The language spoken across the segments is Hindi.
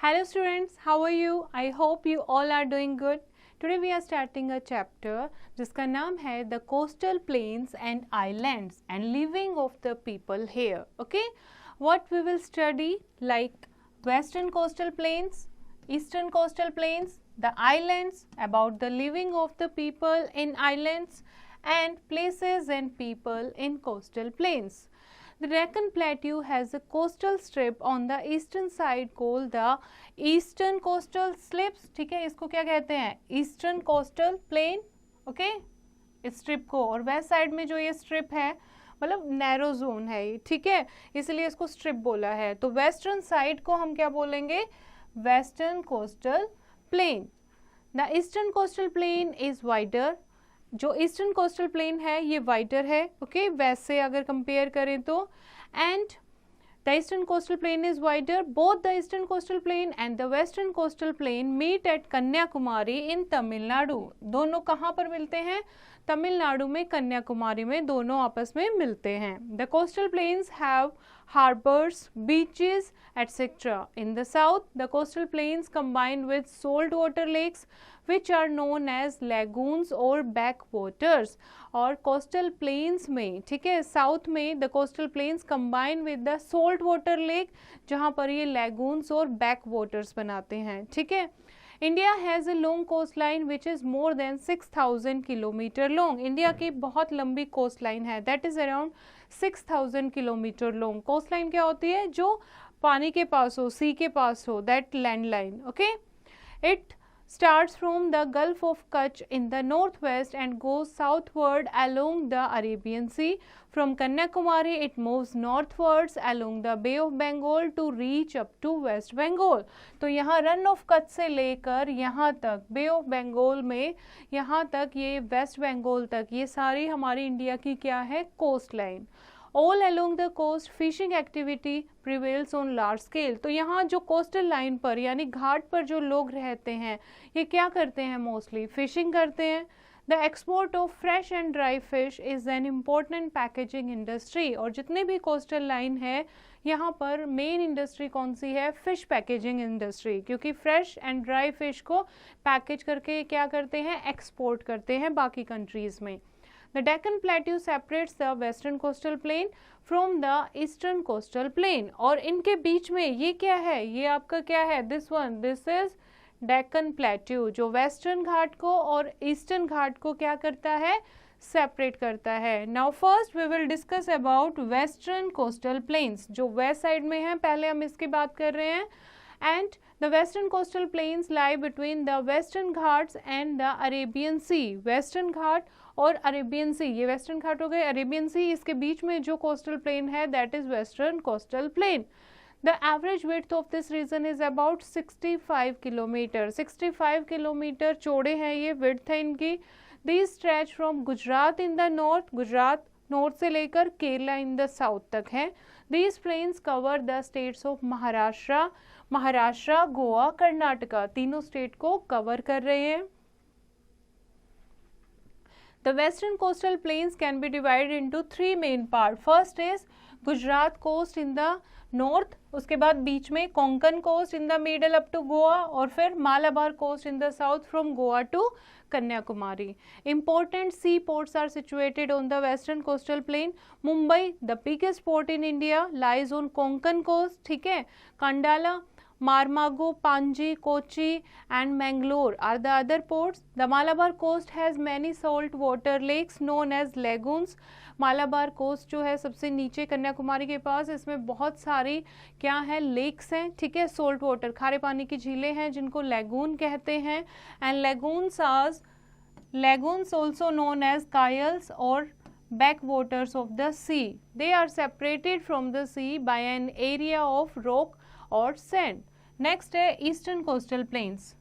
Hello students, how are you? I hope you all are doing good. Today we are starting a chapter जिसका नाम है The Coastal Plains and Islands and Living of the People Here. Okay, what we will study like Western Coastal Plains, Eastern Coastal Plains, the islands, about the living of the people in islands and places and people in coastal plains. The Deccan Plateau has a coastal strip on the eastern side called the Eastern Coastal Slips. ठीक है, इसको क्या कहते हैं? Eastern Coastal Plain. ओके, इस स्ट्रिप को, और वेस्ट साइड में जो ये स्ट्रिप है मतलब नैरो जोन है ये, ठीक है, इसलिए इसको स्ट्रिप बोला है. तो वेस्टर्न साइड को हम क्या बोलेंगे? Western coastal plain. The eastern coastal plain is wider. जो ईस्टर्न कोस्टल प्लेन है ये वाइडर है. ओके, वेस्ट से अगर कंपेयर करें तो. And the eastern coastal plain is wider. Both the eastern coastal plain and the western coastal plain meet at Kanyakumari in Tamil Nadu. दोनों कहाँ पर मिलते हैं? तमिलनाडु में, कन्याकुमारी में, दोनों आपस में मिलते हैं. The coastal planes have harbors, beaches, etc. In the south, the coastal plains combine with saltwater lakes, which are known as lagoons or backwaters. और coastal plains में, ठीक है, साउथ में the coastal plains combine with the saltwater lake, जहाँ पर ये lagoons और backwaters बनाते हैं. ठीक है. India has a long coastline which is more than 6,000 kilometre long. India की बहुत लंबी coastline है, that is around 6,000 kilometre long. coastline क्या होती है? जो पानी के पास हो, सी के पास हो, that land line. Okay, it starts from the Gulf of Kutch in the northwest and goes southward along the Arabian Sea. From Kanyakumari, it moves northwards along the Bay of Bengal to reach up to West Bengal. तो यहाँ रन ऑफ कच्छ से लेकर यहाँ तक बे ऑफ बंगाल में, यहाँ तक ये वेस्ट बंगाल तक, ये सारी हमारी इंडिया की क्या है? Coastline. All along the coast, fishing activity prevails on large scale. तो यहाँ जो कोस्टल लाइन पर यानी घाट पर जो लोग रहते हैं ये क्या करते हैं? मोस्टली फिशिंग करते हैं. The export of fresh and dry fish is an important packaging industry. और जितने भी कोस्टल लाइन है यहाँ पर मेन इंडस्ट्री कौन सी है? फिश पैकेजिंग इंडस्ट्री, क्योंकि फ्रेश एंड ड्राई फिश को पैकेज करके क्या करते हैं? एक्सपोर्ट करते हैं बाकी कंट्रीज में. The Deccan Plateau separates the western coastal plain from the eastern coastal plain. और इनके बीच में ये क्या है? ये आपका क्या है? This one, this is Deccan Plateau, जो वेस्टर्न घाट को और ईस्टर्न घाट को क्या करता है? सेपरेट करता है. Now first we will discuss about western coastal plains, जो वेस्ट साइड में है, पहले हम इसकी बात कर रहे हैं. And the western coastal plains lie between the western Ghats and the Arabian Sea. Western ghat और अरेबियन सी, ये वेस्टर्न घाट हो गए, अरेबियन सी, इसके बीच में जो कोस्टल प्लेन है that is western coastal plain. The average width of this region is about 65 kilometre. 65 kilometre चौड़े हैं ये, विड्थ है इनकी. These stretch from Gujarat in the north, Gujarat north से लेकर केरला इन द साउथ तक है. These plains cover the states of Maharashtra, Goa, Karnataka, तीनों स्टेट को कवर कर रहे हैं. The western coastal plains can be divided into three main parts. First is Gujarat coast in the north, उसके बाद बीच में Konkan coast in the middle up to Goa, और फिर Malabar coast in the south from Goa to Kanyakumari. Important seaports are situated on the western coastal plain. Mumbai, the biggest port in India, lies on Konkan coast. ठीक है. Kandala, Marmago, Panji, Kochi and Mangalore are the other ports. The Malabar coast has many salt water lakes known as lagoons. Malabar coast जो है सबसे नीचे कन्याकुमारी के पास, इसमें बहुत सारी क्या है? लेक्स हैं. ठीक है, सोल्ट वाटर, खारे पानी की झीलें हैं जिनको लैगून कहते हैं. And lagoons also known as kayals और backwaters of the sea. They are separated from the sea by an area of rock or sand. Next है eastern coastal plains.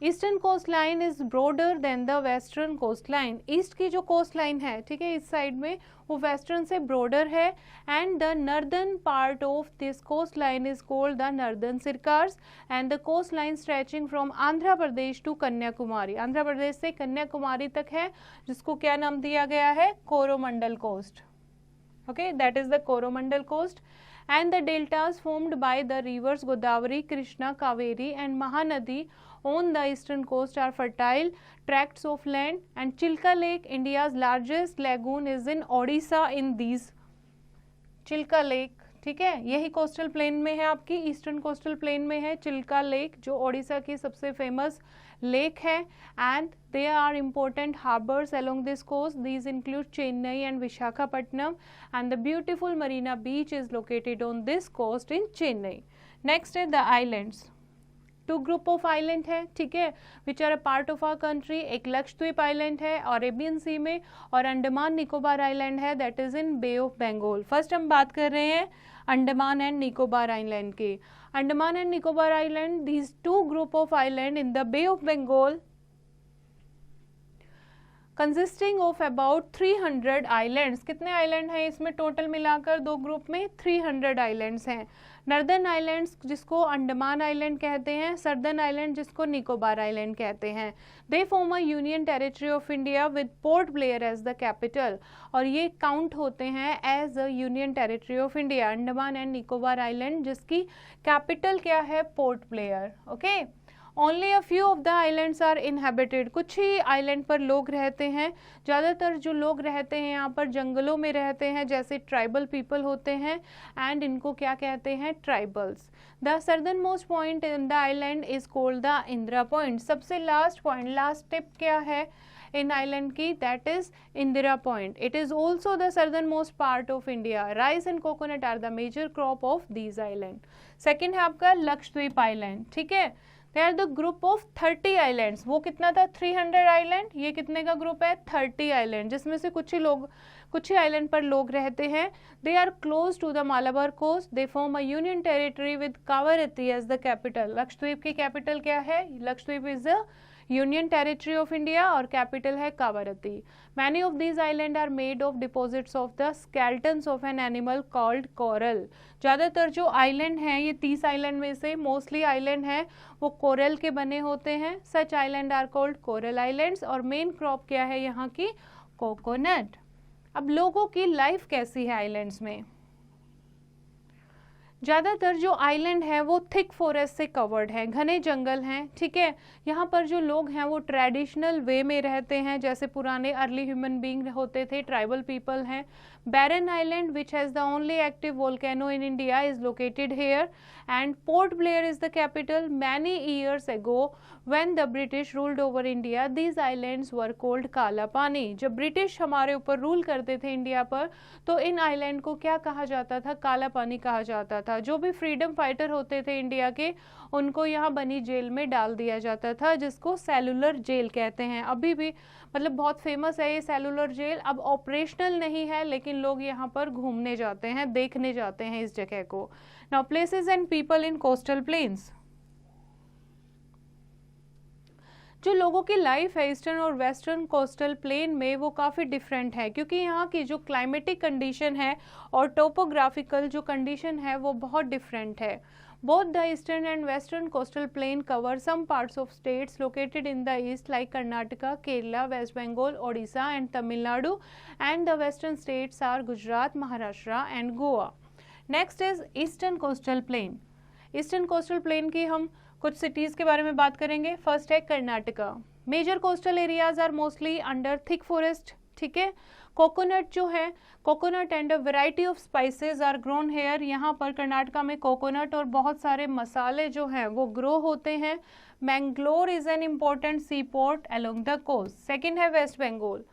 Eastern coast line is broader than the western coastline. East की जो कोस्ट लाइन है, ठीक है, इस साइड में, वो वेस्टर्न से ब्रॉडर है. And the northern part of this coast line is called the northern Circars. And the coast line stretching from Andhra Pradesh to Kanyakumari, Andhra Pradesh से कन्याकुमारी तक है, जिसको क्या नाम दिया गया है? Coromandel coast. Okay, that is the Coromandel coast. And the deltas formed by the rivers Godavari, Krishna, Kaveri and Mahanadi on the eastern coast are fertile tracts of land. And Chilka Lake, India's largest lagoon, is in Odisha in these. Chilika lake, ठीक है, यही कोस्टल प्लेन में है, आपकी ईस्टर्न कोस्टल प्लेन में है चिल्का लेक, जो ओडिशा की सबसे फेमस लेक है. And there are important harbours along this coast. These include Chennai and Visakhapatnam. And the beautiful Marina beach is located on this coast in Chennai. Next है the islands. Two group of island है, ठीक है, which are a part of our country. एक लक्षद्वीप आइलैंड है अरेबियन सी में, और अंडमान निकोबार आइलैंड है, that is in bay of Bengal. First हम बात कर रहे हैं अंडमान एंड निकोबार आइलैंड की. Andaman and Nicobar island, these two group of island in the Bay of Bengal consisting of about 300 islands. कितने आइलैंड हैं इसमें टोटल मिलाकर दो ग्रुप में? 300 आइलैंड्स हैं. नॉर्दर्न आइलैंड्स जिसको अंडमान आइलैंड कहते हैं, सदर्न आइलैंड जिसको निकोबार आइलैंड कहते हैं. They form a union territory of India with Port Blair as the capital. और ये काउंट होते हैं as a union territory of India, Andaman and Nicobar island जिसकी कैपिटल क्या है? Port Blair. Okay. Only a few of the islands are inhabited. कुछ ही आइलैंड पर लोग रहते हैं. ज़्यादातर जो लोग रहते हैं यहाँ पर जंगलों में रहते हैं, जैसे ट्राइबल पीपल होते हैं, एंड इनको क्या कहते हैं? Tribals. The southernmost point in the island is called the Indira Point. सबसे लास्ट पॉइंट, लास्ट टिप क्या है इन आइलैंड की? That is Indira Point. It is also the southernmost part of India. Rice and coconut are the major crop of these island. Second है आपका लक्षद्वीप आइलैंड, ठीक है. They are the group of 30 islands. वो कितना था? 300 आइलैंड. ये कितने का ग्रुप है? 30 आइलैंड, जिसमें से कुछ ही आइलैंड पर लोग रहते हैं. They are close to the Malabar coast. They form a union territory with Kavaratti as the capital. Lakshadweep की कैपिटल क्या है? Lakshadweep is the union territory of India और कैपिटल है Kavaratti. Many of these island are made of deposits of the skeletons of an animal called coral. ज़्यादातर जो आइलैंड हैं, ये 30 आइलैंड में से मोस्टली आइलैंड हैं वो कोरल के बने होते हैं. Such island are called coral islands. और मेन क्रॉप क्या है यहाँ की? कोकोनट. अब लोगों की लाइफ कैसी है आइलैंड्स में? ज़्यादातर जो आइलैंड है वो थिक फॉरेस्ट से कवर्ड है, घने जंगल हैं, ठीक है. यहाँ पर जो लोग हैं वो ट्रेडिशनल वे में रहते हैं, जैसे पुराने अर्ली ह्यूमन बीइंग होते थे, ट्राइबल पीपल हैं. Barren Island, which has the only active volcano in India, is located here, and Port Blair is the capital. Many years ago, when the British ruled over India, these islands were called Kala Pani. जब ब्रिटिश हमारे ऊपर रूल करते थे इंडिया पर, तो इन आइलैंड को क्या कहा जाता था? काला पानी कहा जाता था. जो भी फ्रीडम फाइटर होते थे इंडिया के, उनको यहाँ बनी जेल में डाल दिया जाता था, जिसको सेलुलर जेल कहते हैं. अभी भी मतलब बहुत फेमस है ये सेलुलर जेल. अब ऑपरेशनल नहीं है, लेकिन लोग यहाँ पर घूमने जाते हैं, देखने जाते हैं इस जगह को. Now places and people in coastal planes. जो लोगों की लाइफ है ईस्टर्न और वेस्टर्न कोस्टल प्लेन में, वो काफ़ी डिफरेंट है, क्योंकि यहाँ की जो क्लाइमेटिक कंडीशन है और टोपोग्राफिकल जो कंडीशन है वो बहुत डिफरेंट है. Both the eastern and western coastal plain cover some parts of states located in the east like Karnataka, Kerala, West Bengal, Odisha and Tamil Nadu, and the western states are Gujarat, Maharashtra and Goa. Next is eastern coastal plain. Eastern coastal plain की हम कुछ cities के बारे में बात करेंगे. First है Karnataka. Major coastal areas are mostly under thick forest, ठीक है. कोकोनट जो है, coconut and a variety of spices are grown here. यहाँ पर कर्नाटका में कोकोनट और बहुत सारे मसाले जो हैं वो ग्रो होते हैं. Mangalore is an important sea port along the coast. Second है west Bengal.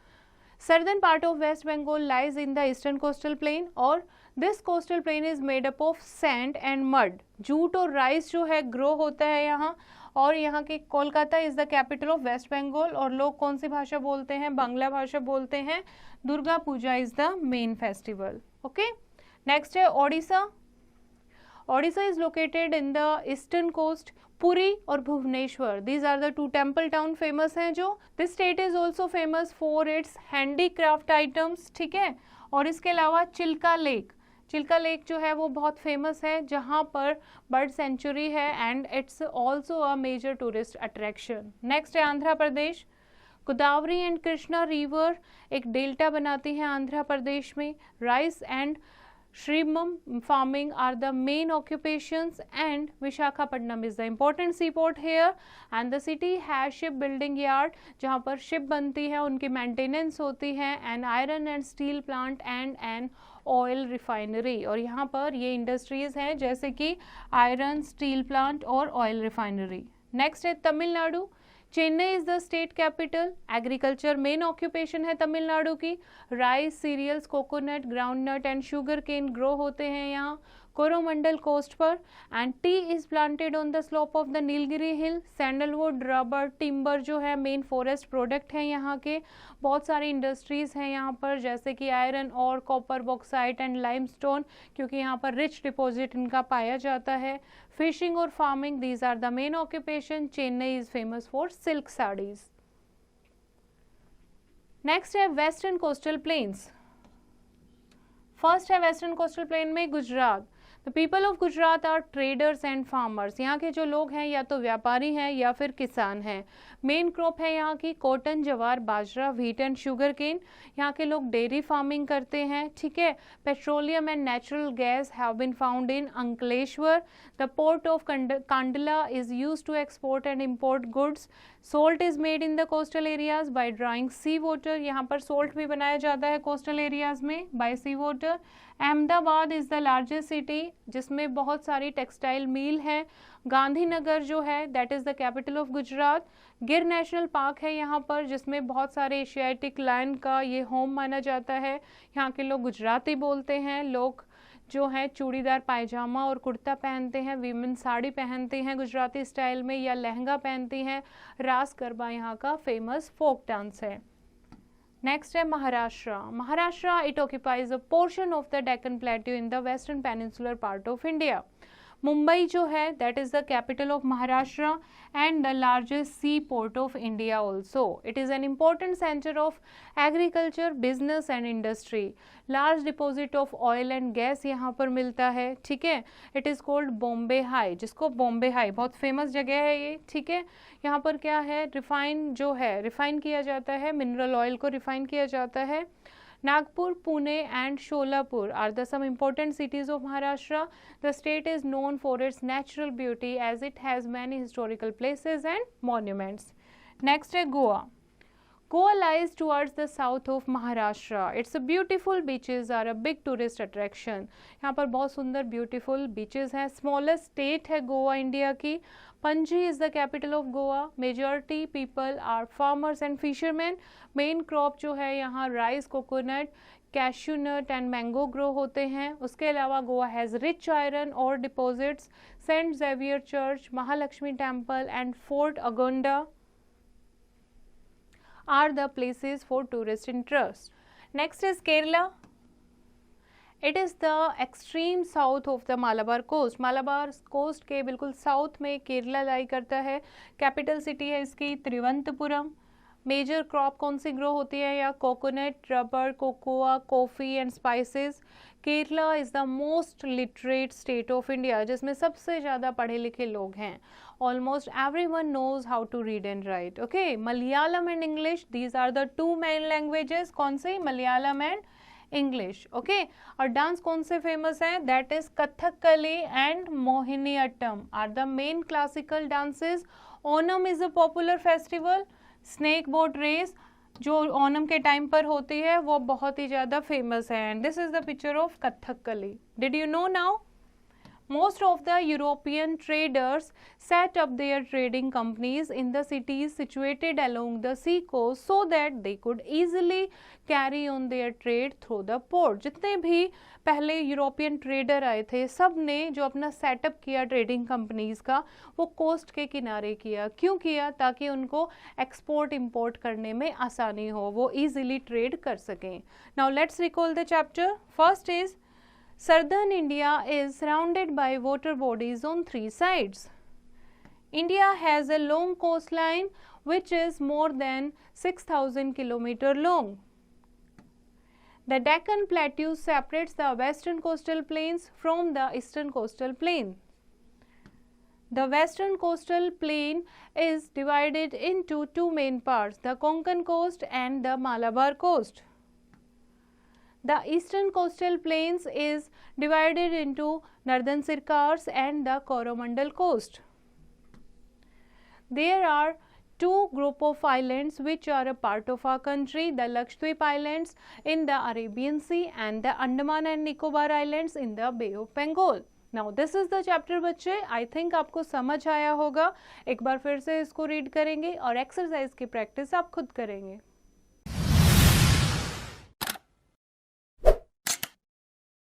Southern part of west Bengal lies in the eastern coastal plain, और this coastal plain is made up of sand and mud. Jute और राइस जो है ग्रो होता है यहाँ. और यहाँ की Kolkata is the capital of west Bengal. और लोग कौन सी भाषा बोलते हैं? बांग्ला भाषा बोलते हैं. Durga Puja is the main festival. Okay. Next है Odisha. Odisha is located in the eastern coast. Puri और Bhubaneswar, these are the two temple town famous हैं जो. This state is also famous for its handicraft items, ठीक है. और इसके अलावा चिल्का लेक, चिल्का लेक जो है वो बहुत फेमस है, जहाँ पर बर्ड सेंचुरी है, and it's also a major tourist attraction. Next है आंध्र प्रदेश. गोदावरी एंड कृष्णा रिवर एक डेल्टा बनाती हैं आंध्र प्रदेश में. Rice and shrimp farming are the main occupations, and Visakhapatnam is the important seaport here, and the city has shipbuilding yard जहाँ पर ship बनती है, उनकी maintenance होती है, and iron and steel plant and an oil refinery. और यहाँ पर ये industries हैं जैसे कि iron, steel plant और oil refinery. Next है Tamil Nadu. Chennai is the state capital. Agriculture main occupation है तमिलनाडु की. Rice, cereals, coconut, groundnut and sugar cane grow होते हैं यहाँ कोरोमंडल कोस्ट पर. And tea is planted on the slope of the Nilgiri hill. Sandalwood, rubber, timber जो है मेन फॉरेस्ट प्रोडक्ट हैं यहाँ के. बहुत सारी इंडस्ट्रीज हैं यहाँ पर जैसे कि आयरन और कॉपर, बॉक्साइट एंड लाइमस्टोन, क्योंकि यहाँ पर रिच डिपॉजिट इनका पाया जाता है. फिशिंग और farming, these are the main occupation. Chennai is famous for silk saris. Next है वेस्टर्न कोस्टल प्लेन्स. फर्स्ट है वेस्टर्न कोस्टल प्लेन में Gujarat. The people of Gujarat are traders and farmers. यहाँ के जो लोग हैं या तो व्यापारी हैं या फिर किसान हैं. मेन क्रॉप है यहाँ की cotton, jowar, bajra, wheat and sugar cane. यहाँ के लोग डेयरी फार्मिंग करते हैं. ठीक है. Petroleum and natural gas have been found in Ankleshwar. The port of Kandla is used to export and import goods. Salt is made in the coastal areas by drying sea water. यहाँ पर सोल्ट भी बनाया जाता है कोस्टल एरियाज में by sea water. Ahmedabad is the largest city जिसमें बहुत सारी टेक्सटाइल मिल है. गांधीनगर जो है that is the capital of Gujarat. गिर नेशनल पार्क है यहाँ पर जिसमें बहुत सारे एशियाटिक लायन का ये होम माना जाता है. यहाँ के लोग गुजराती बोलते हैं. लोग जो है चूड़ीदार पायजामा और कुर्ता पहनते हैं. वीमेन साड़ी पहनते हैं गुजराती स्टाइल में या लहंगा पहनती हैं. रास गरबा यहाँ का फेमस फोक डांस है. नेक्स्ट है Maharashtra. Maharashtra it occupies a portion of the Deccan plateau in the western peninsular part of India. Mumbai जो है that is the capital of Maharashtra and the largest C port of India also. It is an important centre of agriculture, business and industry. Large deposit of oil and gas यहाँ पर मिलता है. ठीक है. It is called Bombay high, जिसको बॉम्बे हाई, बहुत फेमस जगह है ये. ठीक है. यहाँ पर क्या है, रिफाइन जो है रिफाइन किया जाता है, मिनरल ऑयल को रिफाइन किया जाता है. Nagpur, Pune and Sholapur are the some important cities of Maharashtra. The state is known for its natural beauty as it has many historical places and monuments. Next है Goa. Goa lies towards the south of Maharashtra. Its beautiful beaches are a big tourist attraction. यहाँ पर बहुत सुंदर beautiful beaches हैं. Smallest state है गोवा इंडिया की. Panji is the capital of Goa. Majority people are farmers and fishermen. Main crop जो है यहाँ rice, coconut, cashew nut and mango grow होते हैं. उसके अलावा Goa has rich iron ore deposits. Saint Xavier Church, Mahalakshmi Temple and Fort Agonda are the places for tourist interest. Next is Kerala. It is the extreme south of the Malabar coast. Malabar coast के बिल्कुल साउथ में केरला लाई करता है. कैपिटल सिटी है इसकी त्रिवंतपुरम. मेजर क्रॉप कौन सी ग्रो होती है या coconut, rubber, cocoa, coffee and spices. Kerala is the most literate state of India जिसमें सबसे ज़्यादा पढ़े लिखे लोग हैं. Almost everyone knows how to read and write. Okay. Malayalam and English, these are the two main languages. कौन से? Malayalam and English. ओके. और डांस कौन से फेमस हैं? That is Kathakali and Mohiniyattam are the main classical dances. Onam is a popular festival. Snake boat race जो ओनम के टाइम पर होती है वो बहुत ही ज़्यादा फेमस है. And this is the picture of Kathakali. Did you know now? Most of the European traders set up their trading companies in the cities situated along the sea coast so that they could easily carry on their trade through the port. जितने भी पहले यूरोपियन ट्रेडर आए थे सब ने जो अपना सेटअप किया ट्रेडिंग कंपनीज का वो कोस्ट के किनारे किया. क्यों किया? ताकि उनको एक्सपोर्ट इंपोर्ट करने में आसानी हो, वो ईजिली ट्रेड कर सकें. Now let's recall the chapter. First is Southern India is surrounded by water bodies on three sides. India has a long coastline which is more than 6,000 km long. The Deccan Plateau separates the western coastal plains from the eastern coastal plain. The western coastal plain is divided into two main parts, the Konkan coast and the Malabar coast. The eastern coastal plains is divided into Northern Sircars and the Coromandel coast. There are two group of islands which are a part of our country, the Lakshadweep Islands in the Arabian Sea and the Andaman and Nicobar Islands in the Bay of Bengal. Now this is the chapter बच्चे, I think आपको समझ आया होगा. एक बार फिर से इसको रीड करेंगे और एक्सरसाइज की प्रैक्टिस आप खुद करेंगे.